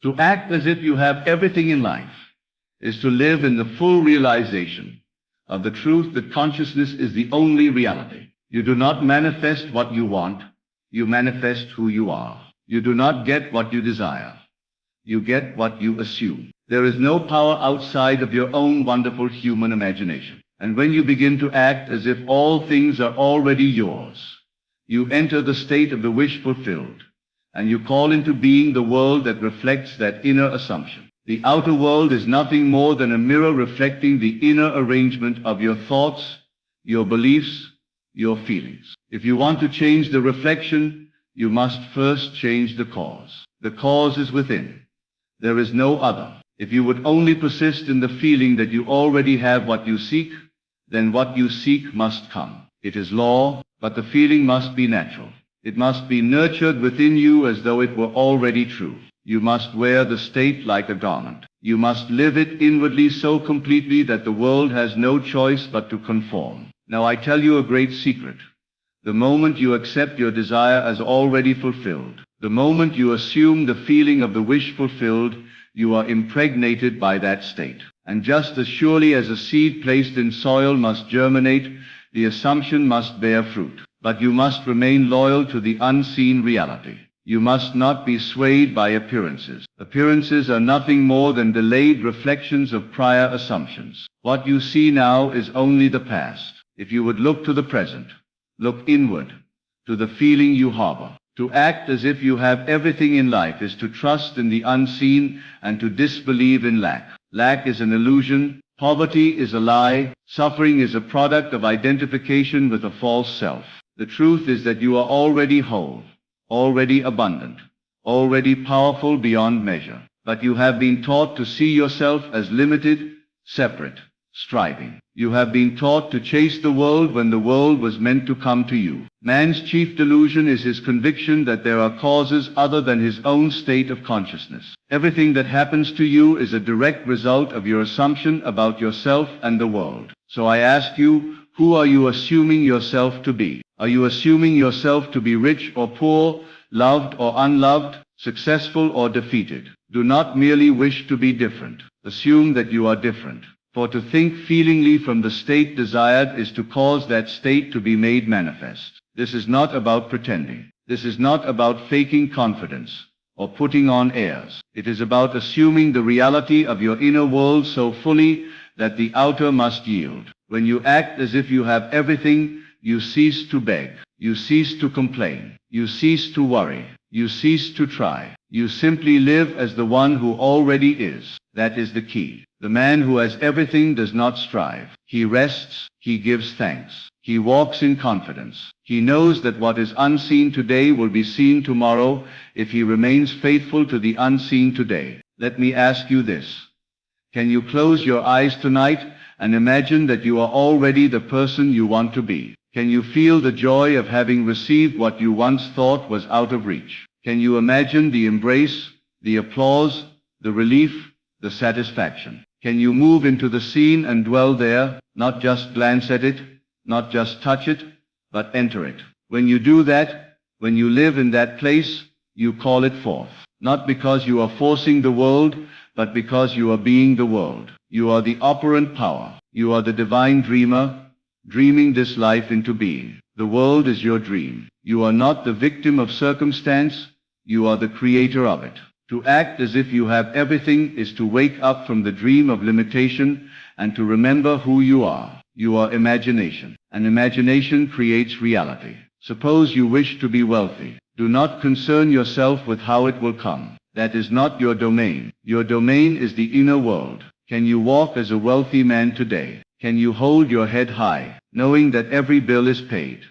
To act as if you have everything in life is to live in the full realization of the truth that consciousness is the only reality. You do not manifest what you want, you manifest who you are. You do not get what you desire, you get what you assume. There is no power outside of your own wonderful human imagination. And when you begin to act as if all things are already yours, you enter the state of the wish fulfilled, and you call into being the world that reflects that inner assumption. The outer world is nothing more than a mirror reflecting the inner arrangement of your thoughts, your beliefs, your feelings. If you want to change the reflection, you must first change the cause. The cause is within. There is no other. If you would only persist in the feeling that you already have what you seek, then what you seek must come. It is law, but the feeling must be natural. It must be nurtured within you as though it were already true. You must wear the state like a garment. You must live it inwardly so completely that the world has no choice but to conform. Now I tell you a great secret. The moment you accept your desire as already fulfilled, the moment you assume the feeling of the wish fulfilled, you are impregnated by that state. And just as surely as a seed placed in soil must germinate, the assumption must bear fruit. But you must remain loyal to the unseen reality. You must not be swayed by appearances. Appearances are nothing more than delayed reflections of prior assumptions. What you see now is only the past. If you would look to the present, look inward, to the feeling you harbor. To act as if you have everything in life is to trust in the unseen and to disbelieve in lack. Lack is an illusion, poverty is a lie, suffering is a product of identification with a false self. The truth is that you are already whole, already abundant, already powerful beyond measure. But you have been taught to see yourself as limited, separate, striving. You have been taught to chase the world when the world was meant to come to you. Man's chief delusion is his conviction that there are causes other than his own state of consciousness. Everything that happens to you is a direct result of your assumption about yourself and the world. So I ask you, who are you assuming yourself to be? Are you assuming yourself to be rich or poor, loved or unloved, successful or defeated? Do not merely wish to be different. Assume that you are different. For to think feelingly from the state desired is to cause that state to be made manifest. This is not about pretending. This is not about faking confidence or putting on airs. It is about assuming the reality of your inner world so fully that the outer must yield. When you act as if you have everything, you cease to beg. You cease to complain. You cease to worry. You cease to try. You simply live as the one who already is. That is the key. The man who has everything does not strive. He rests, he gives thanks. He walks in confidence. He knows that what is unseen today will be seen tomorrow if he remains faithful to the unseen today. Let me ask you this. Can you close your eyes tonight and imagine that you are already the person you want to be? Can you feel the joy of having received what you once thought was out of reach? Can you imagine the embrace, the applause, the relief, the satisfaction? Can you move into the scene and dwell there, not just glance at it, not just touch it, but enter it? When you do that, when you live in that place, you call it forth. Not because you are forcing the world, but because you are being the world. You are the operant power. You are the divine dreamer, dreaming this life into being. The world is your dream. You are not the victim of circumstance, you are the creator of it. To act as if you have everything is to wake up from the dream of limitation and to remember who you are. You are imagination, and imagination creates reality. Suppose you wish to be wealthy. Do not concern yourself with how it will come. That is not your domain. Your domain is the inner world. Can you walk as a wealthy man today? Can you hold your head high, knowing that every bill is paid,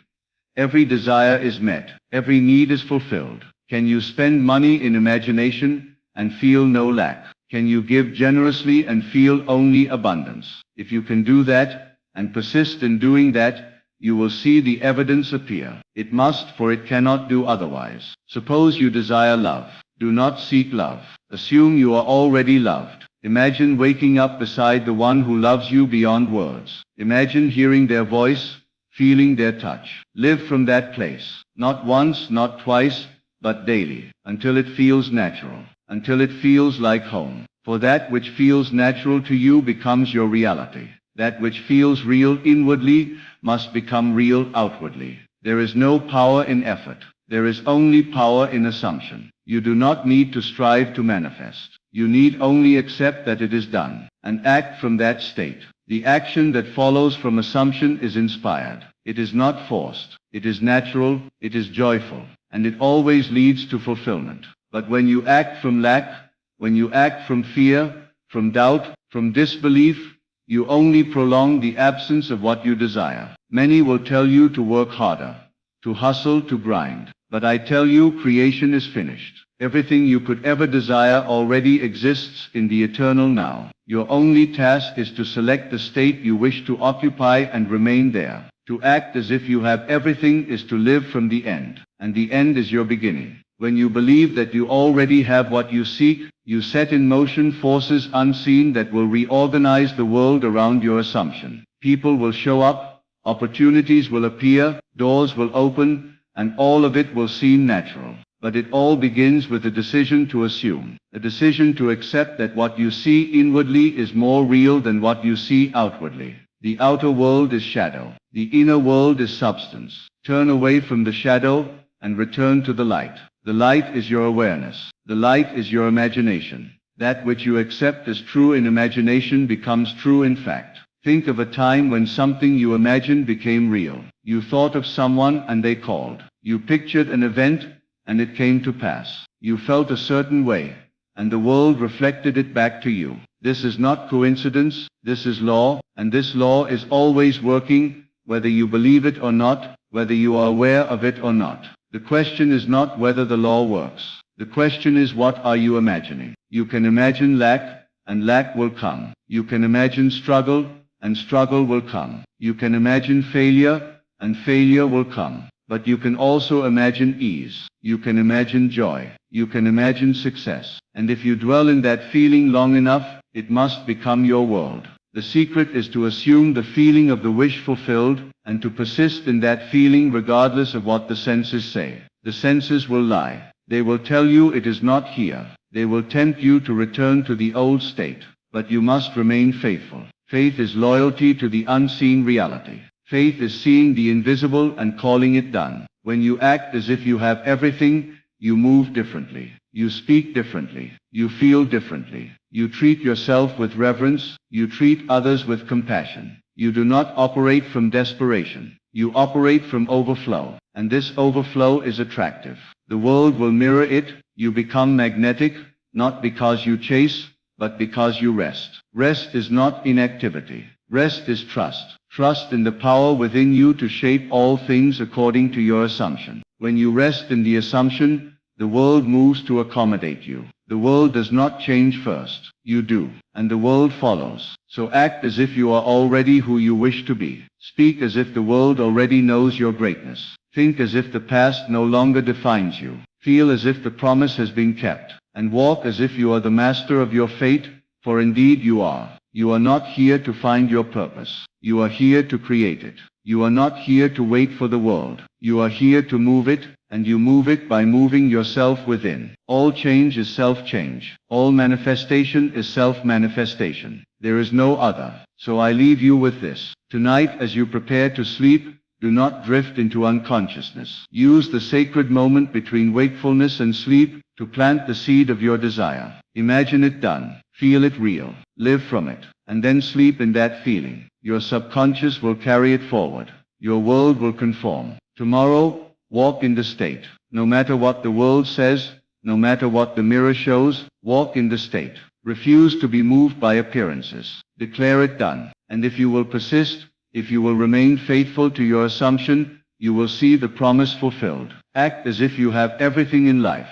every desire is met, every need is fulfilled? Can you spend money in imagination and feel no lack? Can you give generously and feel only abundance? If you can do that and persist in doing that, you will see the evidence appear. It must, for it cannot do otherwise. Suppose you desire love. Do not seek love. Assume you are already loved. Imagine waking up beside the one who loves you beyond words. Imagine hearing their voice, feeling their touch. Live from that place. Not once, not twice, but daily, until it feels natural. until it feels like home. For that which feels natural to you becomes your reality. That which feels real inwardly must become real outwardly. There is no power in effort. There is only power in assumption. You do not need to strive to manifest. You need only accept that it is done, and act from that state. The action that follows from assumption is inspired. It is not forced. It is natural. It is joyful. And it always leads to fulfillment. But when you act from lack, when you act from fear, from doubt, from disbelief, you only prolong the absence of what you desire. Many will tell you to work harder, to hustle, to grind. But I tell you, creation is finished. Everything you could ever desire already exists in the eternal now. Your only task is to select the state you wish to occupy and remain there. To act as if you have everything is to live from the end, and the end is your beginning. When you believe that you already have what you seek, you set in motion forces unseen that will reorganize the world around your assumption. People will show up, opportunities will appear, doors will open, and all of it will seem natural. But it all begins with a decision to assume, a decision to accept that what you see inwardly is more real than what you see outwardly. The outer world is shadow. The inner world is substance. Turn away from the shadow and return to the light. The light is your awareness. The light is your imagination. That which you accept as true in imagination becomes true in fact. Think of a time when something you imagined became real. You thought of someone and they called. You pictured an event and it came to pass. You felt a certain way, and the world reflected it back to you. This is not coincidence, this is law, and this law is always working, whether you believe it or not, whether you are aware of it or not. The question is not whether the law works. The question is, what are you imagining? You can imagine lack, and lack will come. You can imagine struggle, and struggle will come. You can imagine failure, and failure will come. But you can also imagine ease. You can imagine joy. You can imagine success. And if you dwell in that feeling long enough, it must become your world. The secret is to assume the feeling of the wish fulfilled, and to persist in that feeling regardless of what the senses say. The senses will lie. They will tell you it is not here. They will tempt you to return to the old state. But you must remain faithful. Faith is loyalty to the unseen reality. Faith is seeing the invisible and calling it done. When you act as if you have everything, you move differently. You speak differently. You feel differently. You treat yourself with reverence. You treat others with compassion. You do not operate from desperation. You operate from overflow. And this overflow is attractive. The world will mirror it. You become magnetic, not because you chase, but because you rest. Rest is not inactivity. Rest is trust. Trust in the power within you to shape all things according to your assumption. When you rest in the assumption, the world moves to accommodate you. The world does not change first. You do. And the world follows. So act as if you are already who you wish to be. Speak as if the world already knows your greatness. Think as if the past no longer defines you. Feel as if the promise has been kept. And walk as if you are the master of your fate, for indeed you are. You are not here to find your purpose. You are here to create it. You are not here to wait for the world. You are here to move it, and you move it by moving yourself within. All change is self-change. All manifestation is self-manifestation. There is no other. So I leave you with this. Tonight, as you prepare to sleep, do not drift into unconsciousness. Use the sacred moment between wakefulness and sleep to plant the seed of your desire. Imagine it done. Feel it real. Live from it. And then sleep in that feeling. Your subconscious will carry it forward. Your world will conform. Tomorrow, walk in the state. No matter what the world says, no matter what the mirror shows, walk in the state. Refuse to be moved by appearances. Declare it done. And if you will persist, if you will remain faithful to your assumption, you will see the promise fulfilled. Act as if you have everything in life.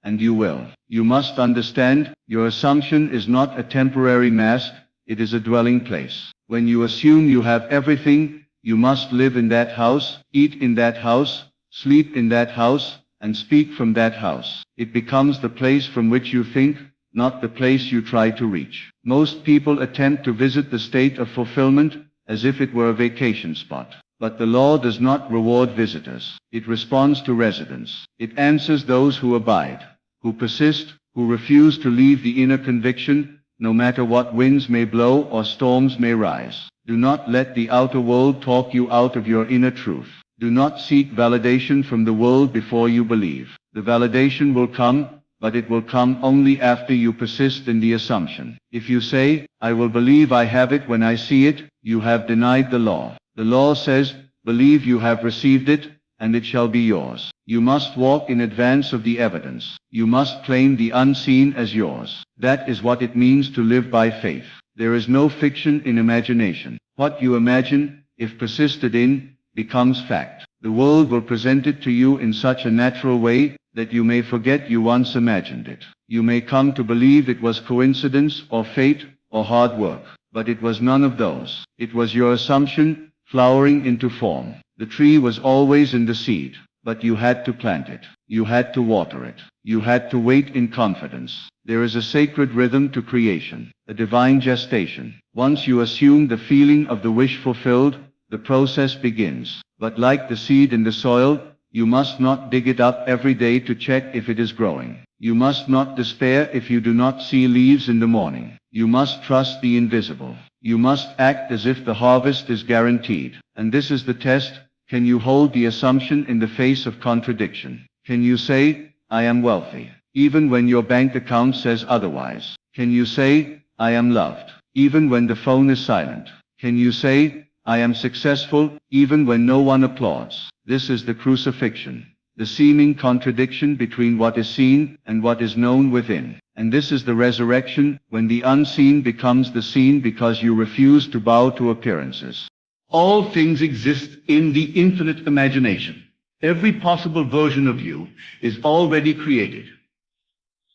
And you will. You must understand, your assumption is not a temporary mask, it is a dwelling place. When you assume you have everything, you must live in that house, eat in that house, sleep in that house, and speak from that house. It becomes the place from which you think, not the place you try to reach. Most people attempt to visit the state of fulfillment as if it were a vacation spot. But the law does not reward visitors. It responds to residents. It answers those who abide, who persist, who refuse to leave the inner conviction, no matter what winds may blow or storms may rise. Do not let the outer world talk you out of your inner truth. Do not seek validation from the world before you believe. The validation will come, but it will come only after you persist in the assumption. If you say, I will believe I have it when I see it, you have denied the law. The law says, believe you have received it, and it shall be yours. You must walk in advance of the evidence. You must claim the unseen as yours. That is what it means to live by faith. There is no fiction in imagination. What you imagine, if persisted in, becomes fact. The world will present it to you in such a natural way that you may forget you once imagined it. You may come to believe it was coincidence or fate or hard work, but it was none of those. It was your assumption flowering into form. The tree was always in the seed, but you had to plant it. You had to water it. You had to wait in confidence. There is a sacred rhythm to creation, a divine gestation. Once you assume the feeling of the wish fulfilled, the process begins. But like the seed in the soil, you must not dig it up every day to check if it is growing. You must not despair if you do not see leaves in the morning. You must trust the invisible. You must act as if the harvest is guaranteed. And this is the test. Can you hold the assumption in the face of contradiction? Can you say, I am wealthy, even when your bank account says otherwise? Can you say, I am loved, even when the phone is silent? Can you say, I am successful, even when no one applauds? This is the crucifixion, the seeming contradiction between what is seen and what is known within. And this is the resurrection, when the unseen becomes the seen because you refuse to bow to appearances. All things exist in the infinite imagination. Every possible version of you is already created.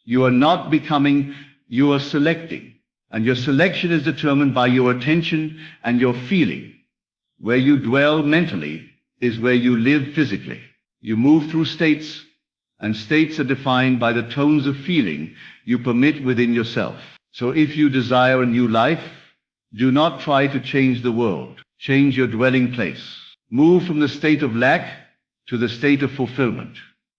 You are not becoming, you are selecting. And your selection is determined by your attention and your feeling. Where you dwell mentally is where you live physically. You move through states, and states are defined by the tones of feeling you permit within yourself. So if you desire a new life, do not try to change the world. Change your dwelling place. Move from the state of lack to the state of fulfillment.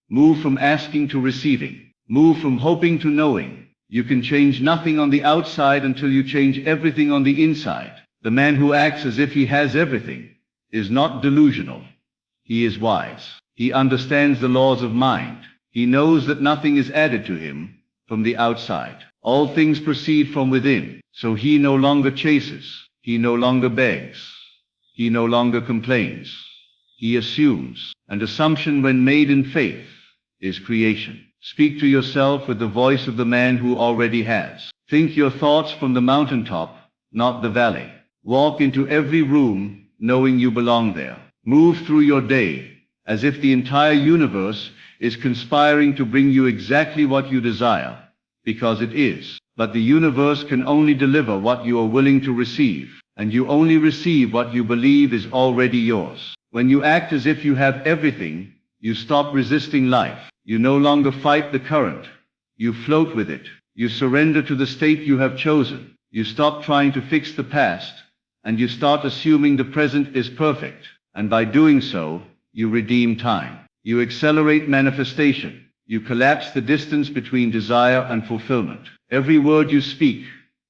Move from asking to receiving. Move from hoping to knowing. You can change nothing on the outside until you change everything on the inside. The man who acts as if he has everything is not delusional. He is wise. He understands the laws of mind. He knows that nothing is added to him from the outside. All things proceed from within. So he no longer chases. He no longer begs. He no longer complains. He assumes. And assumption, when made in faith, is creation. Speak to yourself with the voice of the man who already has. Think your thoughts from the mountaintop, not the valley. Walk into every room, knowing you belong there. Move through your day, as if the entire universe is conspiring to bring you exactly what you desire, because it is. But the universe can only deliver what you are willing to receive, and you only receive what you believe is already yours. When you act as if you have everything, you stop resisting life. You no longer fight the current. You float with it. You surrender to the state you have chosen. You stop trying to fix the past, and you start assuming the present is perfect. And by doing so, you redeem time. You accelerate manifestation. You collapse the distance between desire and fulfillment. Every word you speak,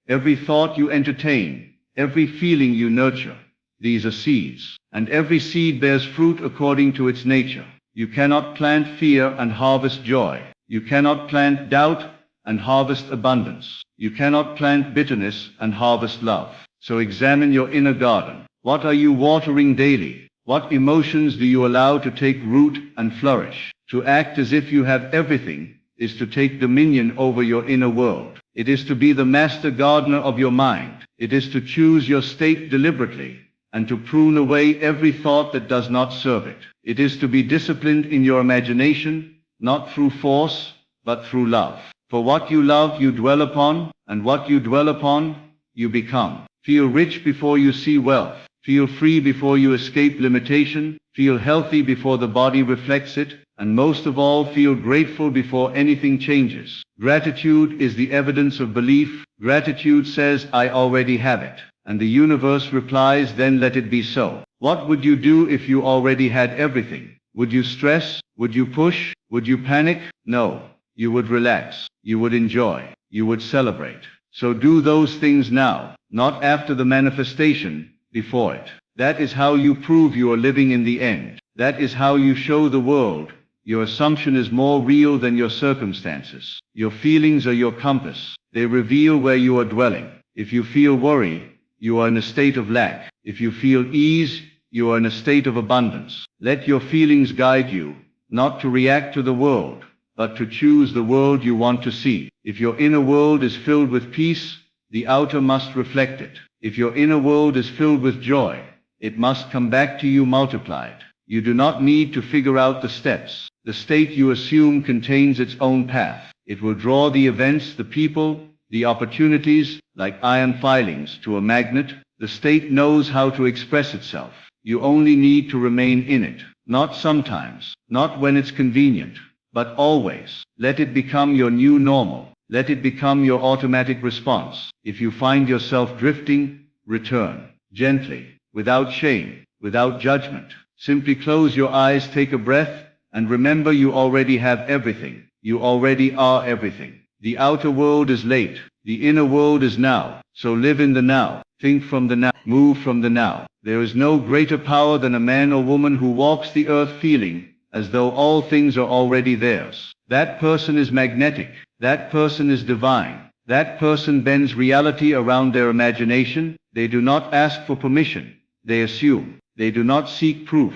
every thought you entertain, every feeling you nurture, these are seeds. And every seed bears fruit according to its nature. You cannot plant fear and harvest joy. You cannot plant doubt and harvest abundance. You cannot plant bitterness and harvest love. So examine your inner garden. What are you watering daily? What emotions do you allow to take root and flourish? To act as if you have everything is to take dominion over your inner world. It is to be the master gardener of your mind. It is to choose your state deliberately and to prune away every thought that does not serve it. It is to be disciplined in your imagination, not through force, but through love. For what you love, you dwell upon, and what you dwell upon, you become. Feel rich before you see wealth. Feel free before you escape limitation. Feel healthy before the body reflects it. And most of all, feel grateful before anything changes. Gratitude is the evidence of belief. Gratitude says, I already have it. And the universe replies, then let it be so. What would you do if you already had everything? Would you stress? Would you push? Would you panic? No. You would relax. You would enjoy. You would celebrate. So do those things now, not after the manifestation, before it. That is how you prove you are living in the end. That is how you show the world your assumption is more real than your circumstances. Your feelings are your compass. They reveal where you are dwelling. If you feel worry, you are in a state of lack. If you feel ease, you are in a state of abundance. Let your feelings guide you, not to react to the world, but to choose the world you want to see. If your inner world is filled with peace, the outer must reflect it. If your inner world is filled with joy, it must come back to you multiplied. You do not need to figure out the steps. The state you assume contains its own path. It will draw the events, the people, the opportunities, like iron filings to a magnet. The state knows how to express itself. You only need to remain in it. Not sometimes, not when it's convenient, but always. Let it become your new normal. Let it become your automatic response. If you find yourself drifting, return. Gently, without shame, without judgment. Simply close your eyes, take a breath, and remember you already have everything. You already are everything. The outer world is late. The inner world is now. So live in the now. Think from the now. Move from the now. There is no greater power than a man or woman who walks the earth feeling as though all things are already theirs. That person is magnetic. That person is divine. That person bends reality around their imagination. They do not ask for permission. They assume. They do not seek proof.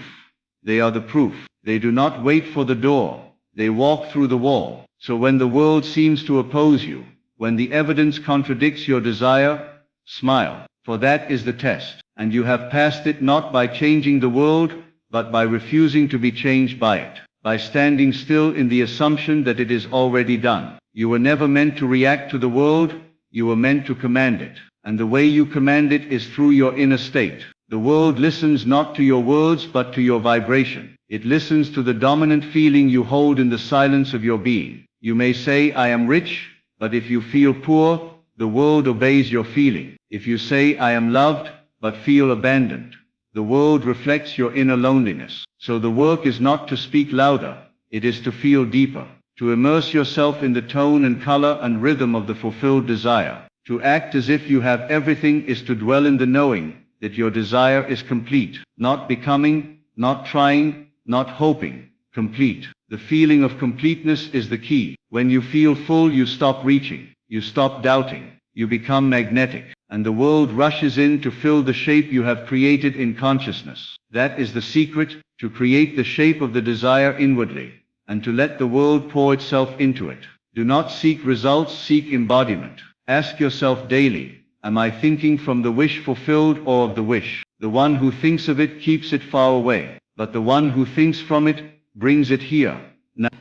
They are the proof. They do not wait for the door. They walk through the wall. So when the world seems to oppose you, when the evidence contradicts your desire, smile, for that is the test. And you have passed it not by changing the world, but by refusing to be changed by it, by standing still in the assumption that it is already done. You were never meant to react to the world, you were meant to command it. And the way you command it is through your inner state. The world listens not to your words but to your vibration. It listens to the dominant feeling you hold in the silence of your being. You may say, I am rich, but if you feel poor, the world obeys your feeling. If you say, I am loved, but feel abandoned, the world reflects your inner loneliness. So the work is not to speak louder, it is to feel deeper, to immerse yourself in the tone and color and rhythm of the fulfilled desire. To act as if you have everything is to dwell in the knowing that your desire is complete, not becoming, not trying, not hoping, complete. The feeling of completeness is the key. When you feel full, you stop reaching, you stop doubting, you become magnetic, and the world rushes in to fill the shape you have created in consciousness. That is the secret, to create the shape of the desire inwardly, and to let the world pour itself into it. Do not seek results, seek embodiment. Ask yourself daily, am I thinking from the wish fulfilled or of the wish? The one who thinks of it keeps it far away, but the one who thinks from it brings it here.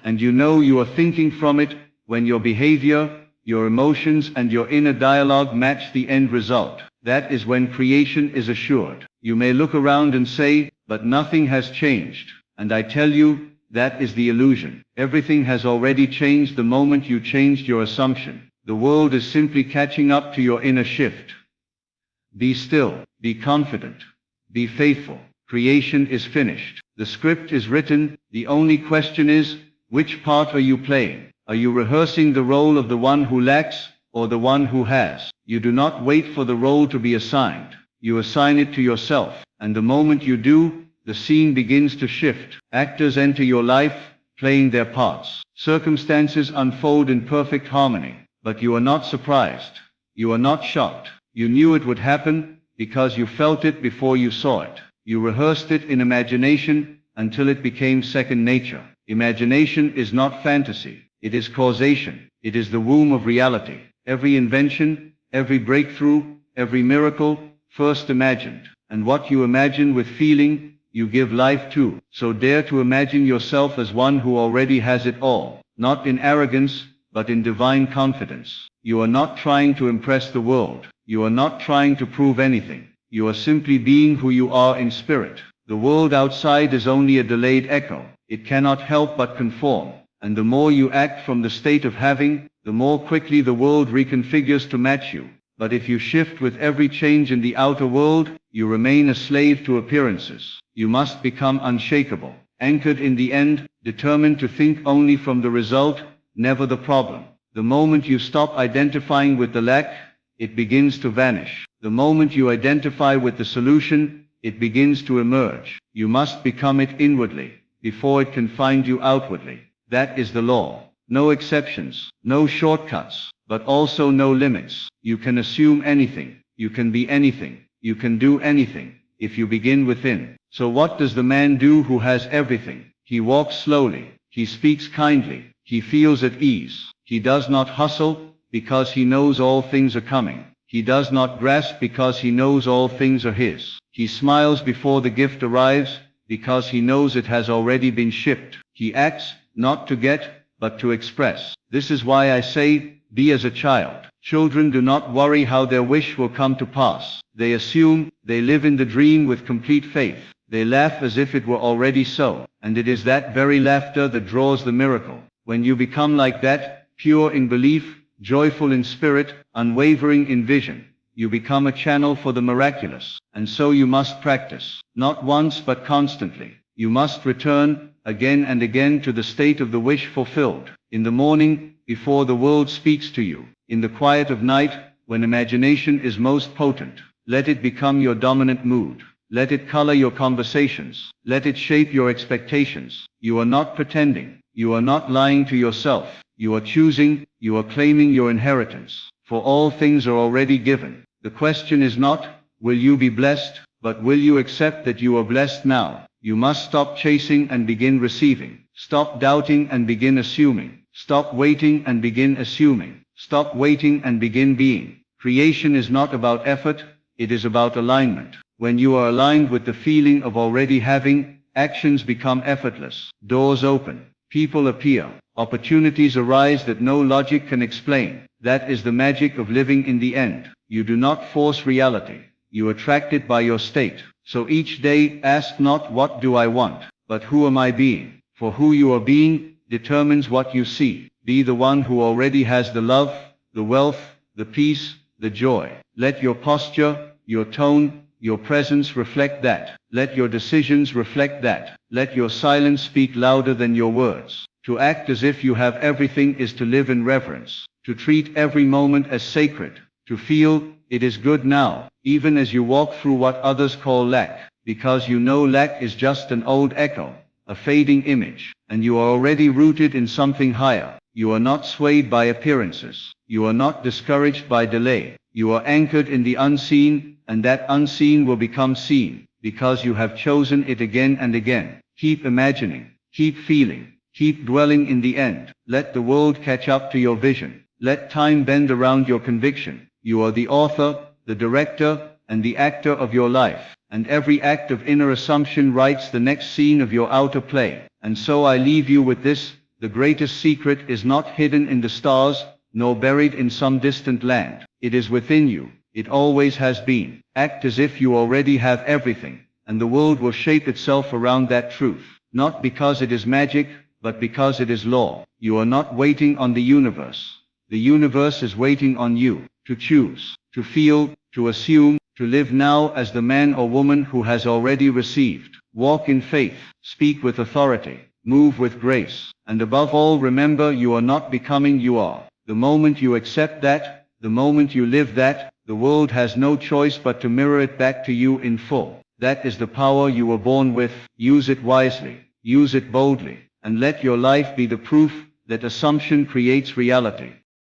And you know you are thinking from it when your behavior, your emotions and your inner dialogue match the end result. That is when creation is assured. You may look around and say, but nothing has changed. And I tell you, that is the illusion. Everything has already changed the moment you changed your assumption. The world is simply catching up to your inner shift. Be still, be confident, be faithful. Creation is finished. The script is written. The only question is, which part are you playing? Are you rehearsing the role of the one who lacks, or the one who has? You do not wait for the role to be assigned. You assign it to yourself. And the moment you do, the scene begins to shift. Actors enter your life, playing their parts. Circumstances unfold in perfect harmony. But you are not surprised. You are not shocked. You knew it would happen, because you felt it before you saw it. You rehearsed it in imagination, until it became second nature. Imagination is not fantasy. It is causation. It is the womb of reality. Every invention, every breakthrough, every miracle, first imagined. And what you imagine with feeling, you give life to. So dare to imagine yourself as one who already has it all. Not in arrogance, but in divine confidence. You are not trying to impress the world. You are not trying to prove anything. You are simply being who you are in spirit. The world outside is only a delayed echo. It cannot help but conform. And the more you act from the state of having, the more quickly the world reconfigures to match you. But if you shift with every change in the outer world, you remain a slave to appearances. You must become unshakable, anchored in the end, determined to think only from the result, never the problem. The moment you stop identifying with the lack, it begins to vanish. The moment you identify with the solution, it begins to emerge. You must become it inwardly, before it can find you outwardly. That is the law. No exceptions, no shortcuts, but also no limits. You can assume anything. You can be anything. You can do anything, if you begin within. So what does the man do who has everything? He walks slowly. He speaks kindly. He feels at ease. He does not hustle, because he knows all things are coming. He does not grasp because he knows all things are his. He smiles before the gift arrives, because he knows it has already been shipped. He acts, not to get, but to express. This is why I say, be as a child. Children do not worry how their wish will come to pass. They assume, they live in the dream with complete faith. They laugh as if it were already so. And it is that very laughter that draws the miracle. When you become like that, pure in belief, joyful in spirit, unwavering in vision, you become a channel for the miraculous. And so you must practice, not once but constantly. You must return, again and again, to the state of the wish fulfilled. In the morning, before the world speaks to you. In the quiet of night, when imagination is most potent. Let it become your dominant mood. Let it color your conversations. Let it shape your expectations. You are not pretending. You are not lying to yourself. You are choosing. You are claiming your inheritance. For all things are already given. The question is not, will you be blessed, but will you accept that you are blessed now? You must stop chasing and begin receiving. Stop doubting and begin assuming. Stop waiting and begin assuming. Stop waiting and begin being. Creation is not about effort, it is about alignment. When you are aligned with the feeling of already having, actions become effortless. Doors open. People appear. Opportunities arise that no logic can explain. That is the magic of living in the end. You do not force reality. You attract it by your state. So each day, ask not what do I want, but who am I being? For who you are being determines what you see. Be the one who already has the love, the wealth, the peace, the joy. Let your posture, your tone, your presence reflect that. Let your decisions reflect that. Let your silence speak louder than your words. To act as if you have everything is to live in reverence. To treat every moment as sacred. To feel, it is good now, even as you walk through what others call lack. Because you know lack is just an old echo, a fading image. And you are already rooted in something higher. You are not swayed by appearances. You are not discouraged by delay. You are anchored in the unseen, and that unseen will become seen, because you have chosen it again and again. Keep imagining, keep feeling, keep dwelling in the end. Let the world catch up to your vision. Let time bend around your conviction. You are the author, the director, and the actor of your life. And every act of inner assumption writes the next scene of your outer play. And so I leave you with this: the greatest secret is not hidden in the stars, nor buried in some distant land. It is within you. It always has been. Act as if you already have everything, and the world will shape itself around that truth. Not because it is magic, but because it is law. You are not waiting on the universe. The universe is waiting on you, to choose, to feel, to assume, to live now as the man or woman who has already received. Walk in faith, speak with authority, move with grace, and above all remember you are not becoming, you are. The moment you accept that, the moment you live that, the world has no choice but to mirror it back to you in full. That is the power you were born with. Use it wisely, use it boldly, and let your life be the proof that assumption creates reality.